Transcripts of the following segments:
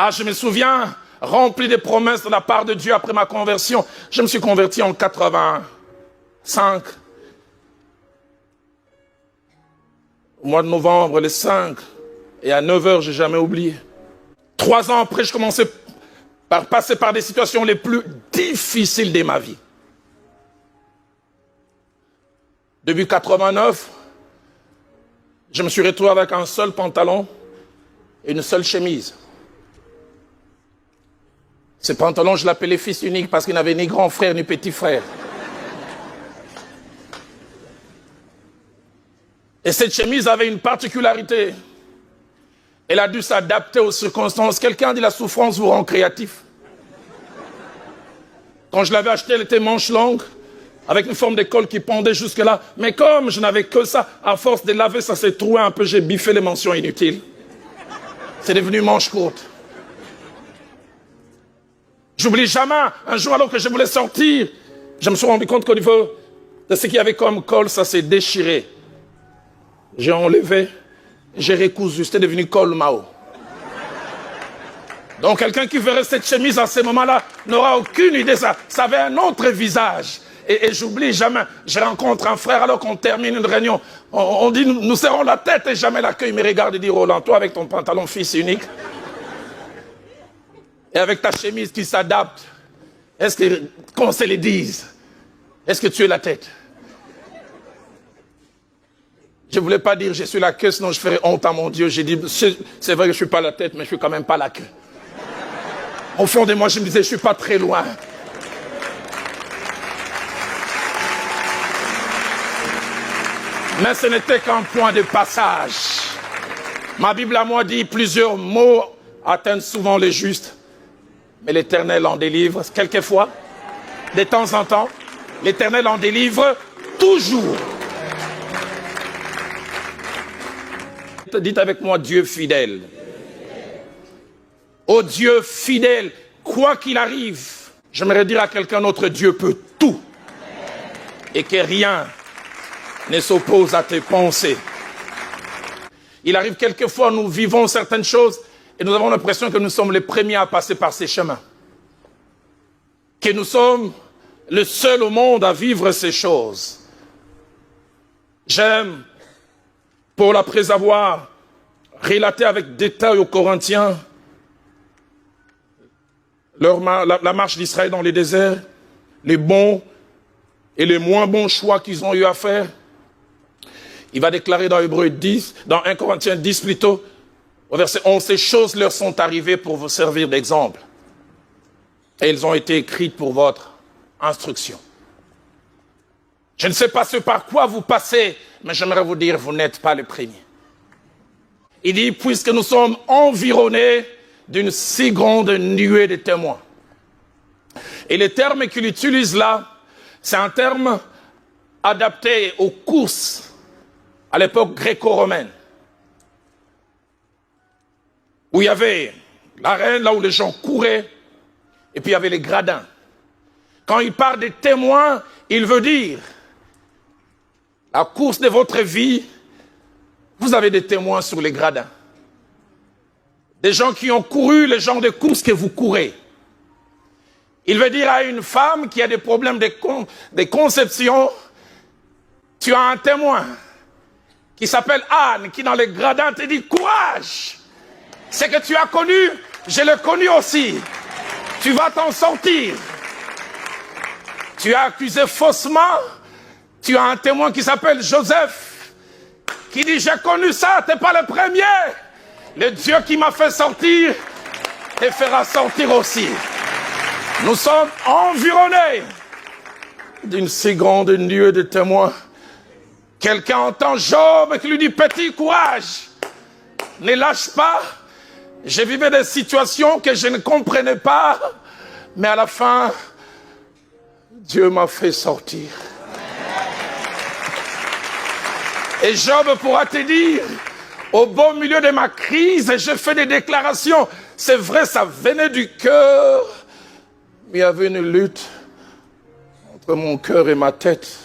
Ah, je me souviens, rempli de promesses de la part de Dieu après ma conversion. Je me suis converti en 85. Au mois de novembre, le 5. Et à 9 h, j'ai jamais oublié. 3 ans après, je commençais par passer par des situations les plus difficiles de ma vie. Début 89, je me suis retrouvé avec un seul pantalon et une seule chemise. Ce pantalon, je l'appelais fils unique parce qu'il n'avait ni grand frère ni petit frère. Et cette chemise avait une particularité. Elle a dû s'adapter aux circonstances. Quelqu'un dit la souffrance vous rend créatif. Quand je l'avais achetée, elle était manche longue, avec une forme de col qui pendait jusque là. Mais comme je n'avais que ça, à force de laver, ça s'est troué un peu, j'ai biffé les mentions inutiles. C'est devenu manche courte. J'oublie jamais, un jour alors que je voulais sortir, je me suis rendu compte qu'au niveau de ce qu'il y avait comme col, ça s'est déchiré. J'ai enlevé, j'ai recousu, c'était devenu col Mao. Donc quelqu'un qui verrait cette chemise à ce moment-là n'aura aucune idée, ça avait un autre visage. Et j'oublie jamais, je rencontre un frère alors qu'on termine une réunion, on dit nous serrons la tête et jamais la queue, il me regarde et dit Roland, toi avec ton pantalon fils unique, et avec ta chemise qui s'adapte, est-ce que, qu'on se le dise, est-ce que tu es la tête? Je ne voulais pas dire je suis la queue, sinon je ferais honte à mon Dieu. J'ai dit, c'est vrai que je ne suis pas la tête, mais je ne suis quand même pas la queue. Au fond de moi, je me disais, je ne suis pas très loin. Mais ce n'était qu'un point de passage. Ma Bible à moi dit, plusieurs maux atteignent souvent les justes, mais l'Éternel en délivre quelquefois, de temps en temps. L'Éternel en délivre toujours. Dites avec moi, Dieu fidèle. Oh Dieu fidèle, quoi qu'il arrive, j'aimerais dire à quelqu'un, notre Dieu peut tout. Et que rien ne s'oppose à tes pensées. Il arrive quelquefois, nous vivons certaines choses et nous avons l'impression que nous sommes les premiers à passer par ces chemins. Que nous sommes le seul au monde à vivre ces choses. J'aime, Paul, après avoir relaté avec détail aux Corinthiens la marche d'Israël dans les déserts, les bons et les moins bons choix qu'ils ont eu à faire, il va déclarer dans Hébreux 10, dans 1 Corinthiens 10 plutôt, au verset 11, ces choses leur sont arrivées pour vous servir d'exemple. Et elles ont été écrites pour votre instruction. Je ne sais pas ce par quoi vous passez, mais j'aimerais vous dire, vous n'êtes pas le premier. Il dit, puisque nous sommes environnés d'une si grande nuée de témoins. Et le terme qu'il utilise là, c'est un terme adapté aux courses à l'époque gréco-romaine. Où il y avait l'arène, là où les gens couraient, et puis il y avait les gradins. Quand il parle des témoins, il veut dire la course de votre vie, vous avez des témoins sur les gradins. Des gens qui ont couru les genres de courses que vous courez. Il veut dire à une femme qui a des problèmes de conception, tu as un témoin qui s'appelle Anne, qui dans les gradins te dit courage. Ce que tu as connu, je l'ai connu aussi. Tu vas t'en sortir. Tu as accusé faussement. Tu as un témoin qui s'appelle Joseph, qui dit, j'ai connu ça, t'es pas le premier. Le Dieu qui m'a fait sortir, te fera sortir aussi. Nous sommes environnés d'une si grande nuée de témoins. Quelqu'un entend Job qui lui dit, petit courage, ne lâche pas. Je vivais des situations que je ne comprenais pas, mais à la fin, Dieu m'a fait sortir. Et Job pourra te dire, au beau milieu de ma crise, j'ai fait des déclarations. C'est vrai, ça venait du cœur. Mais il y avait une lutte entre mon cœur et ma tête.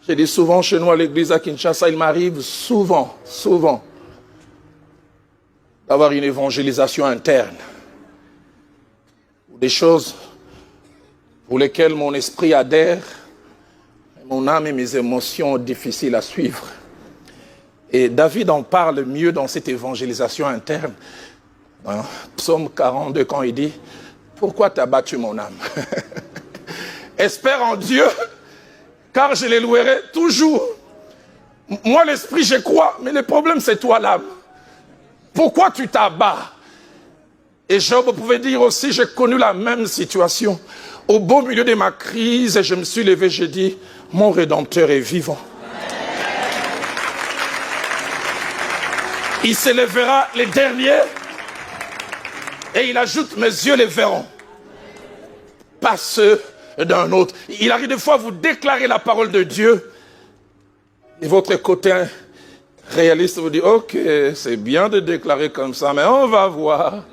J'ai dit souvent chez nous à l'église à Kinshasa, il m'arrive souvent, d'avoir une évangélisation interne. Des choses pour lesquelles mon esprit adhère, mon âme et mes émotions difficiles à suivre. Et David en parle mieux dans cette évangélisation interne. Dans Psaume 42, quand il dit « Pourquoi t'as battu mon âme ?» Espère en Dieu, car je les louerai toujours. Moi, l'esprit, je crois, mais le problème, c'est toi, l'âme. Pourquoi tu t'abats? Et Job pouvait dire aussi, j'ai connu la même situation. Au beau milieu de ma crise, je me suis levé, j'ai dit, mon Rédempteur est vivant. Il s'élèvera les derniers, et il ajoute, mes yeux les verront. Pas ceux d'un autre. Il arrive des fois à vous déclarer la parole de Dieu, et votre côté réaliste vous dit, ok, c'est bien de déclarer comme ça, mais on va voir.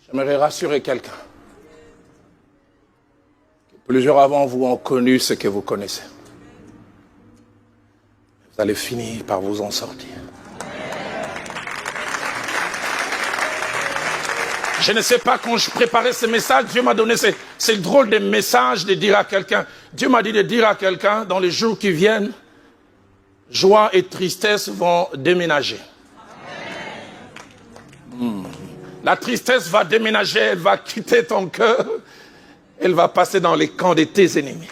J'aimerais rassurer quelqu'un. Plusieurs avant vous ont connu ce que vous connaissez. Vous allez finir par vous en sortir. Je ne sais pas, quand je préparais ce message, Dieu m'a donné ce drôle de message de dire à quelqu'un. Dieu m'a dit de dire à quelqu'un, dans les jours qui viennent, joie et tristesse vont déménager. La tristesse va déménager, elle va quitter ton cœur, elle va passer dans les camps de tes ennemis.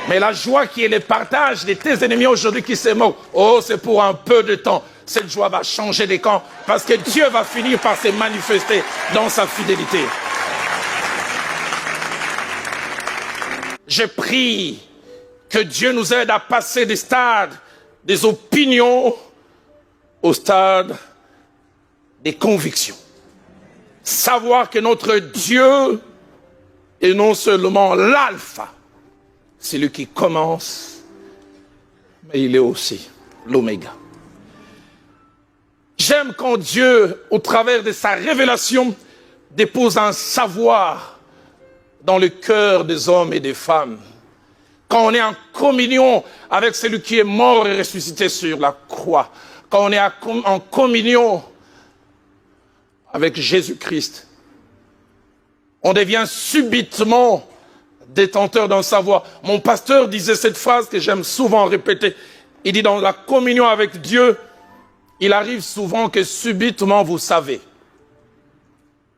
Mais la joie qui est le partage de tes ennemis aujourd'hui qui se moquent, oh, c'est pour un peu de temps. Cette joie va changer de camp parce que Dieu va finir par se manifester dans sa fidélité. Je prie que Dieu nous aide à passer des stades, des opinions, au stade des convictions. Savoir que notre Dieu est non seulement l'alpha, c'est lui qui commence, mais il est aussi l'oméga. J'aime quand Dieu, au travers de sa révélation, dépose un savoir dans le cœur des hommes et des femmes. Quand on est en communion avec celui qui est mort et ressuscité sur la croix. Quand on est en communion avec Jésus-Christ. On devient subitement détenteur d'un savoir. Mon pasteur disait cette phrase que j'aime souvent répéter. Il dit, dans la communion avec Dieu, il arrive souvent que subitement vous savez.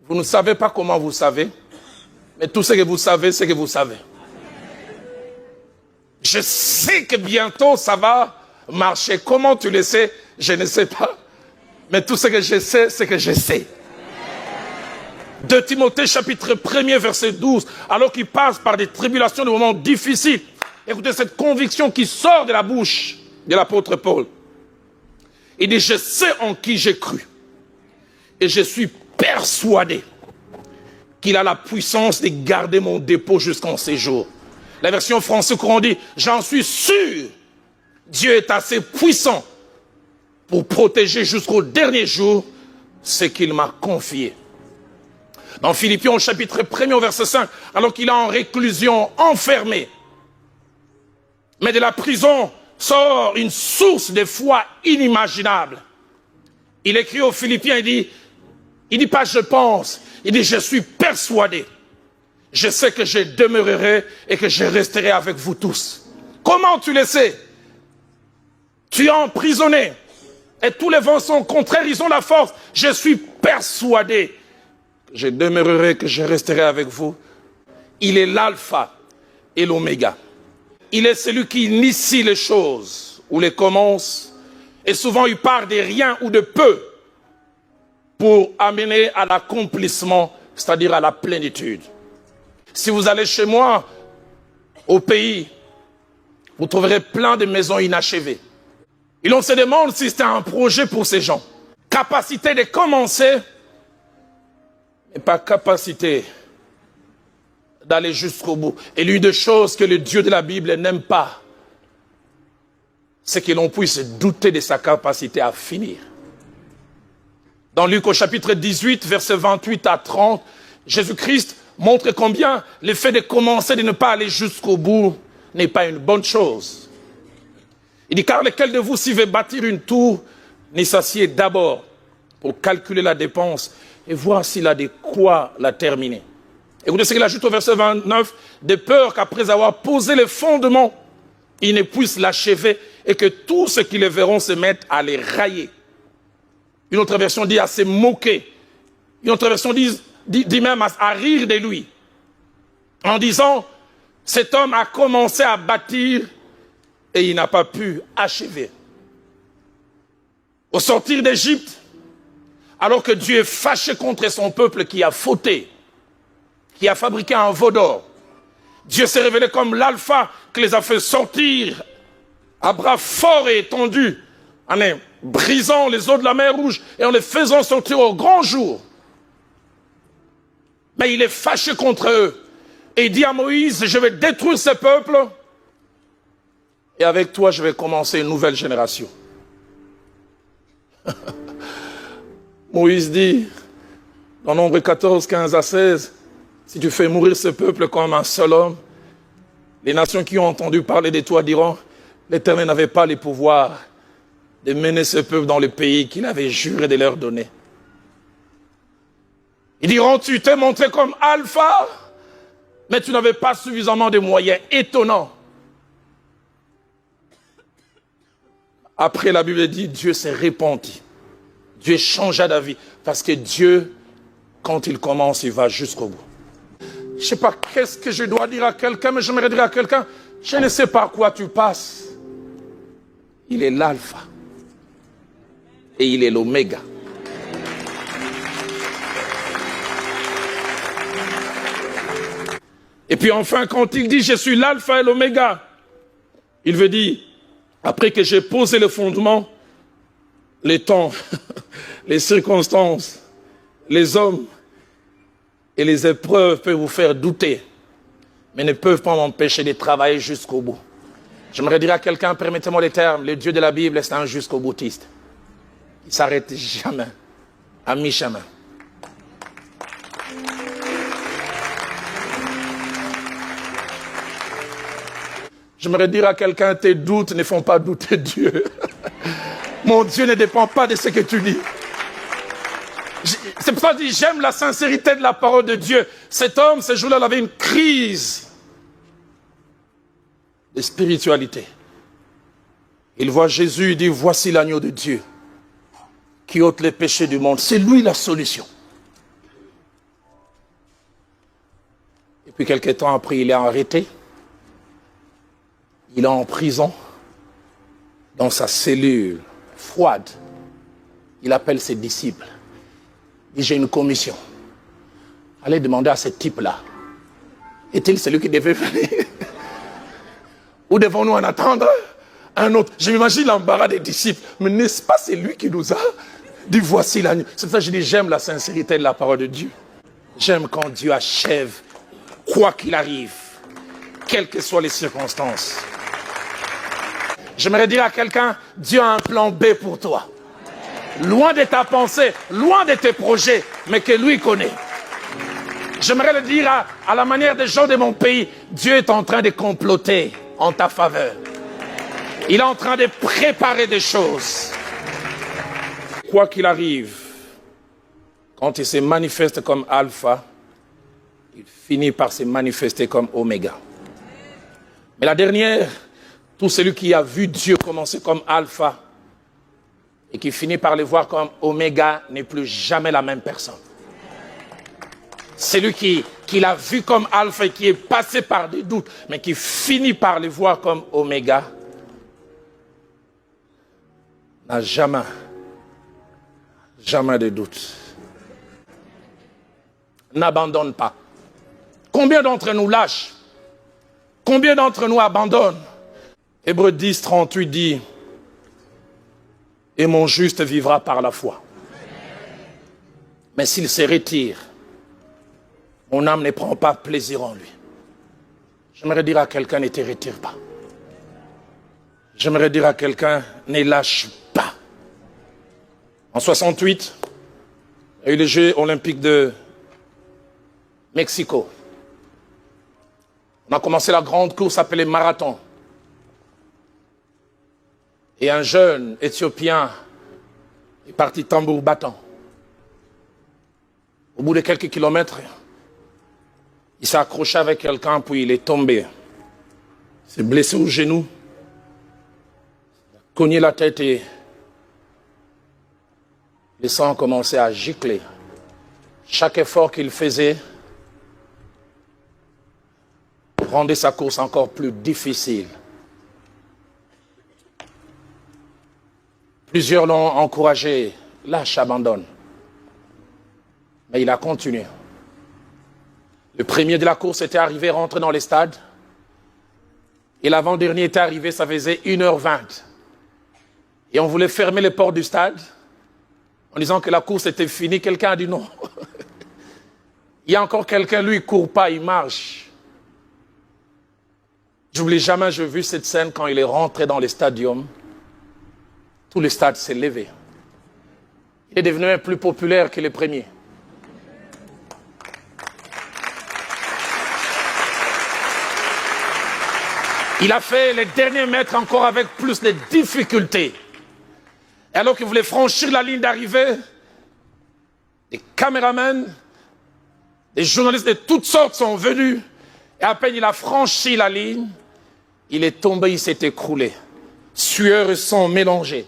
Vous ne savez pas comment vous savez, mais tout ce que vous savez, c'est que vous savez. Je sais que bientôt ça va marcher. Comment tu le sais? Je ne sais pas. Mais tout ce que je sais, c'est que je sais. 2 Timothée chapitre 1er verset 12. Alors qu'il passe par des tribulations, des moments difficiles. Écoutez cette conviction qui sort de la bouche de l'apôtre Paul. Il dit, je sais en qui j'ai cru. Et je suis persuadé qu'il a la puissance de garder mon dépôt jusqu'en séjour. La version française courant dit, j'en suis sûr, Dieu est assez puissant pour protéger jusqu'au dernier jour ce qu'il m'a confié. Dans Philippiens au chapitre 1er au verset 5, alors qu'il est en réclusion, enfermé, mais de la prison sort une source de foi inimaginable. Il écrit aux Philippiens, il dit pas je pense, il dit je suis persuadé. Je sais que je demeurerai et que je resterai avec vous tous. Comment tu le sais? Tu es emprisonné et tous les vents sont contraires, ils ont la force. Je suis persuadé que je demeurerai, que je resterai avec vous. Il est l'alpha et l'oméga. Il est celui qui initie les choses ou les commence. Et souvent il part de rien ou de peu pour amener à l'accomplissement, c'est-à-dire à la plénitude. Si vous allez chez moi, au pays, vous trouverez plein de maisons inachevées. Et l'on se demande si c'est un projet pour ces gens. Capacité de commencer, mais pas capacité d'aller jusqu'au bout. Et l'une des choses que le Dieu de la Bible n'aime pas, c'est que l'on puisse douter de sa capacité à finir. Dans Luc au chapitre 18, versets 28 à 30, Jésus-Christ montre combien le fait de commencer, de ne pas aller jusqu'au bout, n'est pas une bonne chose. Il dit, car lequel de vous, s'il veut bâtir une tour, ne s'assied d'abord pour calculer la dépense et voir s'il a de quoi la terminer. Écoutez ce qu'il ajoute au verset 29, de peur qu'après avoir posé les fondements, il ne puisse l'achever et que tous ceux qui les verront se mettent à les railler. Une autre version dit à se moquer. Une autre version dit même à rire de lui. En disant, cet homme a commencé à bâtir et il n'a pas pu achever. Au sortir d'Égypte, alors que Dieu est fâché contre son peuple qui a fauté, qui a fabriqué un veau d'or, Dieu s'est révélé comme l'alpha qui les a fait sortir à bras forts et étendus, en brisant les eaux de la mer Rouge et en les faisant sortir au grand jour. Mais il est fâché contre eux. Et il dit à Moïse, je vais détruire ce peuple et avec toi je vais commencer une nouvelle génération. Moïse dit, dans Nombre 14, 15 à 16, si tu fais mourir ce peuple comme un seul homme, les nations qui ont entendu parler de toi diront, l'Éternel n'avait pas les pouvoirs de mener ce peuple dans le pays qu'il avait juré de leur donner. Ils diront, tu t'es montré comme alpha, mais tu n'avais pas suffisamment de moyens. Étonnant. Après, la Bible dit, Dieu s'est repenti. Dieu changea d'avis. Parce que Dieu, quand il commence, il va jusqu'au bout. Je ne sais pas qu'est-ce que je dois dire à quelqu'un, mais j'aimerais dire à quelqu'un, je ne sais par quoi tu passes. Il est l'alpha. Et il est l'oméga. Et puis enfin, quand il dit, je suis l'alpha et l'oméga, il veut dire, après que j'ai posé le fondement, les temps, les circonstances, les hommes et les épreuves peuvent vous faire douter, mais ne peuvent pas m'empêcher de travailler jusqu'au bout. J'aimerais dire à quelqu'un, permettez-moi les termes, le Dieu de la Bible est un jusqu'au boutiste. Il ne s'arrête jamais, à mi-chemin. J'aimerais dire à quelqu'un, tes doutes ne font pas douter Dieu. Mon Dieu ne dépend pas de ce que tu dis. C'est pour ça que je dis, j'aime la sincérité de la parole de Dieu. Cet homme, ce jour-là, il avait une crise de spiritualité. Il voit Jésus, il dit, voici l'agneau de Dieu qui ôte les péchés du monde. C'est lui la solution. Et puis quelques temps après, il est arrêté. Il est en prison, dans sa cellule froide. Il appelle ses disciples. Il dit, j'ai une commission. Allez demander à ce type-là. Est-il celui qui devait venir? Ou devons-nous en attendre un autre? Je m'imagine l'embarras des disciples. Mais n'est-ce pas c'est lui qui nous a dit, voici l'agneau? C'est pour ça que je dis, j'aime la sincérité de la parole de Dieu. J'aime quand Dieu achève, quoi qu'il arrive, quelles que soient les circonstances. J'aimerais dire à quelqu'un, Dieu a un plan B pour toi. Loin de ta pensée, loin de tes projets, mais que lui connaît. J'aimerais le dire à la manière des gens de mon pays, Dieu est en train de comploter en ta faveur. Il est en train de préparer des choses. Quoi qu'il arrive, quand il se manifeste comme alpha, il finit par se manifester comme oméga. Mais la dernière, tout celui qui a vu Dieu commencer comme alpha et qui finit par le voir comme oméga n'est plus jamais la même personne. Celui qui l'a vu comme alpha et qui est passé par des doutes, mais qui finit par le voir comme oméga, n'a jamais de doute. N'abandonne pas. Combien d'entre nous lâchent? Combien d'entre nous abandonnent? Hébreux 10, 38 dit, et mon juste vivra par la foi. Mais s'il se retire, mon âme ne prend pas plaisir en lui. J'aimerais dire à quelqu'un, ne te retire pas. J'aimerais dire à quelqu'un, ne lâche pas. En 68, il y a eu les Jeux olympiques de Mexico. On a commencé la grande course appelée marathon. Et un jeune Éthiopien est parti tambour battant. Au bout de quelques kilomètres, il s'est accroché avec quelqu'un, puis il est tombé. Il s'est blessé au genou, il a cogné la tête et le sang a commencé à gicler. Chaque effort qu'il faisait rendait sa course encore plus difficile. Plusieurs l'ont encouragé, lâche, abandonne. Mais il a continué. Le premier de la course était arrivé, rentré dans les stades. Et l'avant-dernier était arrivé, ça faisait 1h20. Et on voulait fermer les portes du stade en disant que la course était finie. Quelqu'un a dit non. Il y a encore quelqu'un, lui, il ne court pas, il marche. J'oublie jamais, j'ai vu cette scène quand il est rentré dans le stadium. Tout le stade s'est levé. Il est devenu plus populaire que les premiers. Il a fait les derniers mètres encore avec plus de difficultés. Et alors qu'il voulait franchir la ligne d'arrivée, des caméramans, des journalistes de toutes sortes sont venus. Et à peine il a franchi la ligne, il est tombé, il s'est écroulé. Sueur et sang mélangés.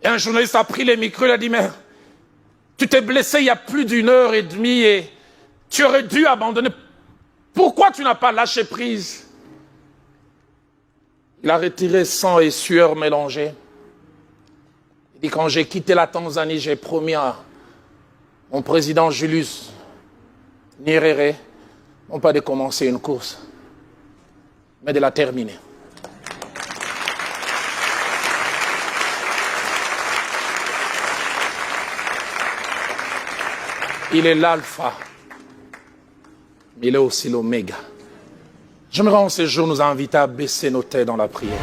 Et un journaliste a pris les micros, il a dit, mais tu t'es blessé il y a plus d'1h30 et tu aurais dû abandonner. Pourquoi tu n'as pas lâché prise? Il a retiré sang et sueur mélangés. Il dit, quand j'ai quitté la Tanzanie, j'ai promis à mon président Julius Nyerere, non pas de commencer une course, mais de la terminer. Il est l'alpha, mais il est aussi l'oméga. J'aimerais en ce jour nous inviter à baisser nos têtes dans la prière.